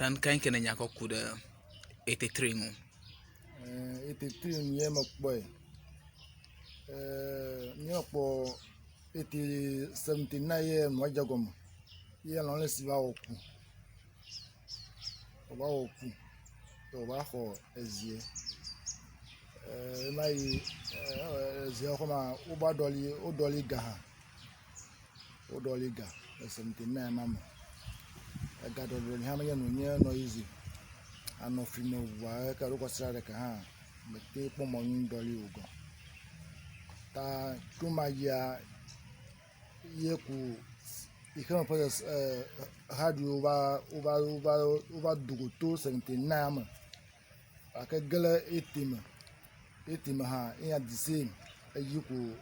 Tan kan kena nyako kuda 83 ngo. 83 nye makboy. Nye makbo 79 ye mwajagom. Ye lon le siva oku. Oba oku. Oba ho ezie. Mai ezie koma oba doli gaha. Odoli ga 79 mama. Ga doli ha me no easy. Ano fino wa ka ro ko sra ka ha me te po mo yin doli ugo ta tuma ya ye ku ikama pa radio ba duguto 79 ma aka gala etima ha ya the same yi ku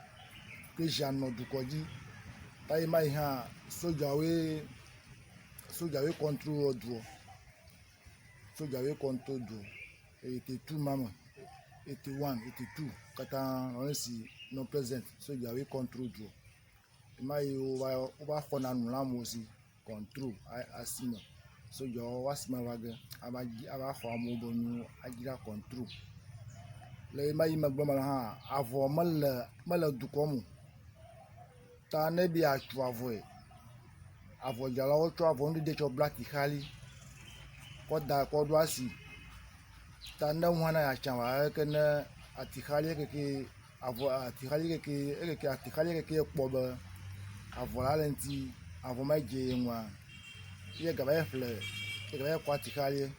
ke jano dukoji ta mai ha soja we control do soja we control do 82 mama 81 82 kata on si no present soja we control do mai o ba khona nula mo si control asima soja o asima waga aba kho mo bonu agira control le mai magbama ha avo mal du komu ta ne bi a tu avo jala o tu avo ndi de cho black khali koda kodwa si tanda mwana ya chama kana atikhali ke avo atikhali ke kpoba avo la lenti avo maje nwa ye ga ba fle ye ga kwa atikhali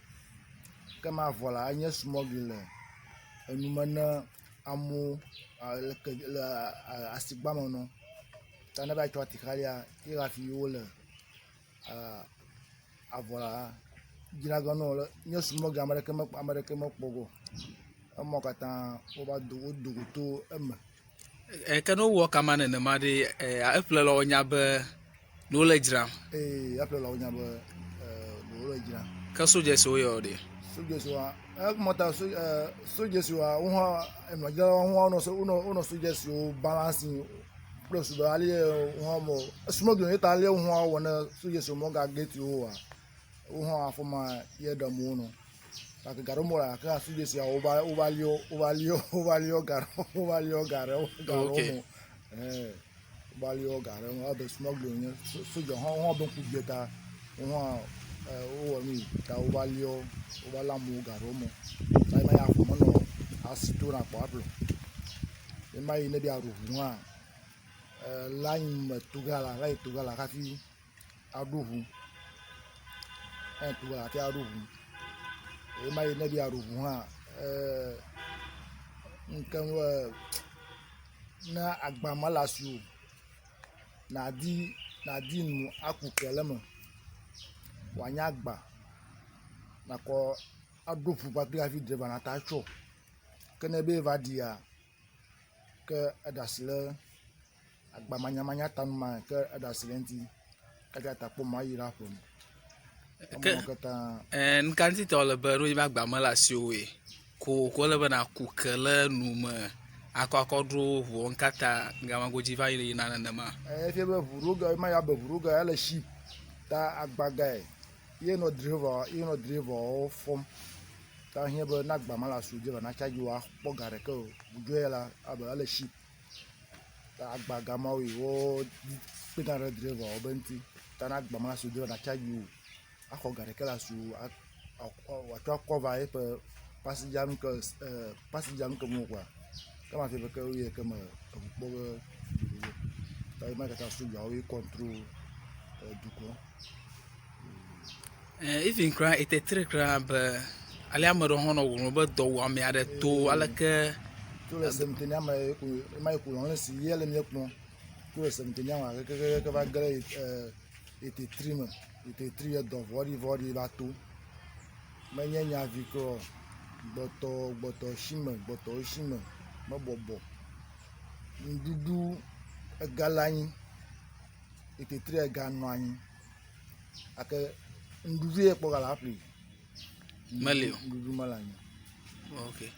kama avo la anya smogile enumana amu asigbama no tanda ba cho atikhali ya irafi wole avo la Giragono, no smoke American Mopogo. A mocata over do to Kano walk a man in the muddy, a fellow nyaba no legram. Apple on Yaba Lorena. Casso just so you de. So just Mota so just you are and my girl one suggest you balancing plus the alien homo smoking Italian one suggest you moga get you. Afọ ma ye da mono ka garo mora ka su je sia ovalio garo ovalio garo mo abe smuggling so jo ho bon ku jeta ho o mi ta ovala mo garo mo sai ma ya fo mo no asitura pablo e mai ne dia ruhu a lain tugala ka fi aduhu tu ati aruhu e mai ne bi aruhu ha nkan na agbamalasu na di nu akukelema wanya agba na ko adufu patriafi driver na tacho kene be vadia ke adasle agbamanya tanma ke adaslenti kaga tapo mai rapo En kanti tola beru ima gba mala siwe ko le bana kukele numa akokodro wo nkata ngama goji va ile na ma fe be vuruga ma ya be vuruga ala ship ta agbaga ye no driver form ta hie be na gba mala su je na charge wa pogare ko bujoela aba ala ship ta agbaga ma we wo pitare driver obenti ta na gba mala su je na charge you akogare kala su watu cover e pe passenger que mo kwa kama fe ke ye kama bo ta ma ka su ya we control du ko even cry 83 crab ali amaro hono wo be do wa me ade to alake to le semtenia mai ku lon si yele mi ko to le semtenia wa ke va gare 83 était très de vori bateau mais nya viko boto shime mabobo ndudu galani était très ganwani ake ndudu e pogala apli malio ndudu malani okay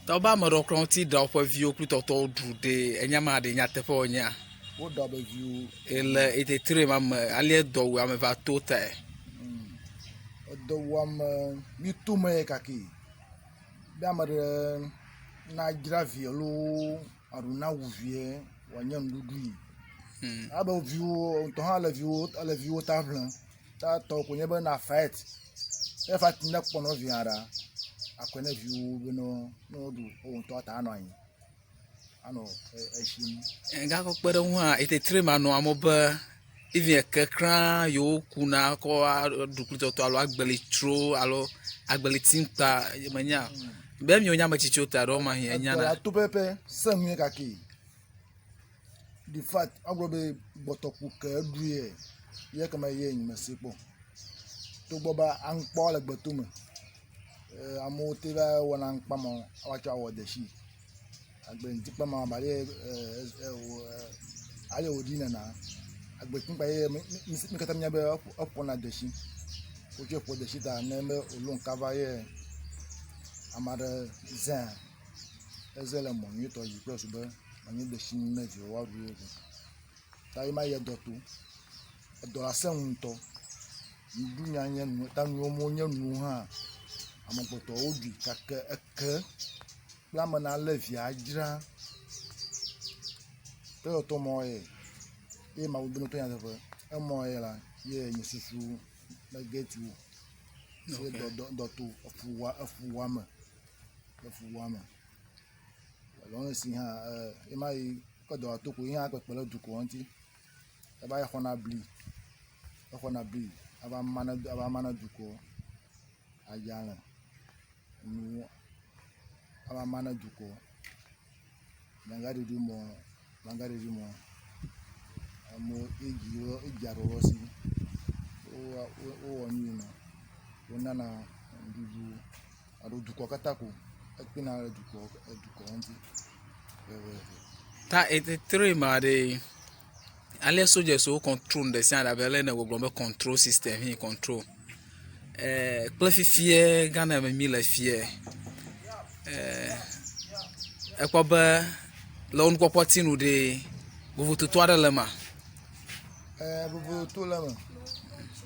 to ba mo rokron ti da opo view ku to du de enyama de nya tefe onya what double view ele 83 mam ali do wa me va tota do wam mi tume kaki be amare na gravelo aruna wuvie wanyam ludui aba viu to hala viu tablan ta to ko nyebe na fight e fat na pono viara akwena viu no do o to ta no yin ano ehim nga ko pere ho a ete ma no amoba even kekra yo kuna ko dukluto to alo agbelitro alo agbelitinta manya be mi onya machicho ta ro ma hia nya na to pepe sanwe kaki the fact agrobe botoku ka duye ye kama ye yin masipo to gboba anpo le gbotuma amote ba wona anpa mo awacho awodeshi agbenji pa ma bare ale odina na agbetin pa ye mi kata nya be opona deshi oje po deshi da na me olun kavaye amara zan ezele mo ni to yi plus be ani deshi na je wa ru ta ima ye dotu do la senunto dunya nya nu ta nu mo nya nu ha amogboto odi kake eke plama na levi ajira to to mo e ma udu to ya de e mo e la ye ni susu na get you se do to afuwa ma lo si ha e mai ko do to ko yin a pele du ko nti e ba ya khona bli aba mana du ko ajala nu aba mana du ko mangari du mo amo ejaro si o oni na ona na ndudu aro du ko katako epina du ko nti ta ete ma de ale soldiers so control de sian da bele na gbogbo control system hin control plafifie Ghana me mi la fie ekwoba lon ko potinu de govu to toada lema bobo to lema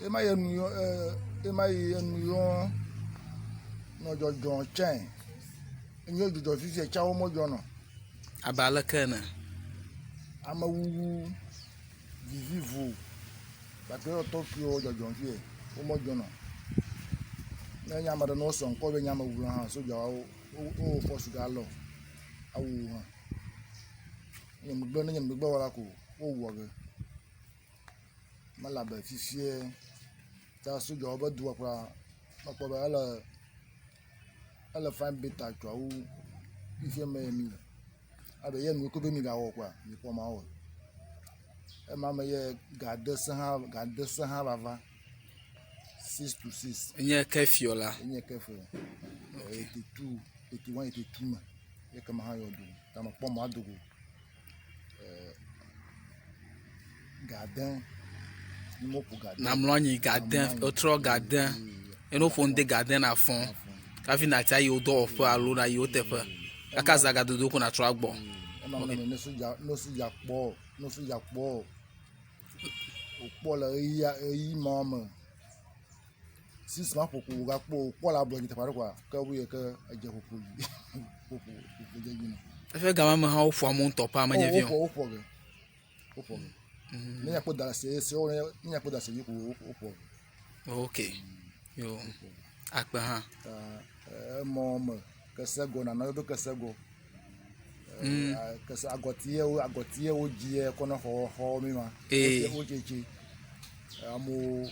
e ma ye nu no jojo chen enyo jojo fifie chawo mojo no abala kana ama wu vivo bakero Tokyo jojo fie o mojo no na nyama de no so nko be nyama wu ha so ja o force ga lo awu ha nyam gbe wala ko o wo ge mala ba fifie ta so ja oba duwa kwa makwa ba ala fan beta twa u fifie me mi abe ye nu ko be mi ga wo kwa ni po ma wo e ma me ye ga de san ha bava 6 to 6 enye kefiola 82 81 82 ma ye kama ha yo do ta ma po ma dogo garden ni mo po garden na mlonyi garden otro garden eno fonde garden afon kafi na ta yo do of alo na yo tefa aka zaga dodo ko na tro agbo e ma me no suja po o po la yi mama sis ma popo ga po la blo ni te pare kwa ka wi ke aje popo je gina efe gama ma ha ofu amu ntopa amanye vi opo ni ya po da se o ni ya po da se yi ko opo okay yo akpa ha mom kasego na do kasego kasa agotie o jie ko no ho mi ma o cheche amo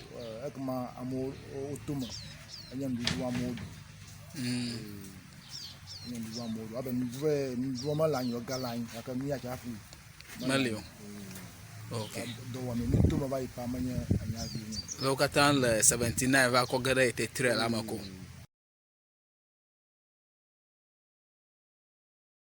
ekma amo otuma anyam du amodu nyam du amodu aba nvu ma lanyo galan aka mi acha afi malio okay do wa mi tuma ba ipa manya anya vi lo katan le 79 va ko gere 83 la mako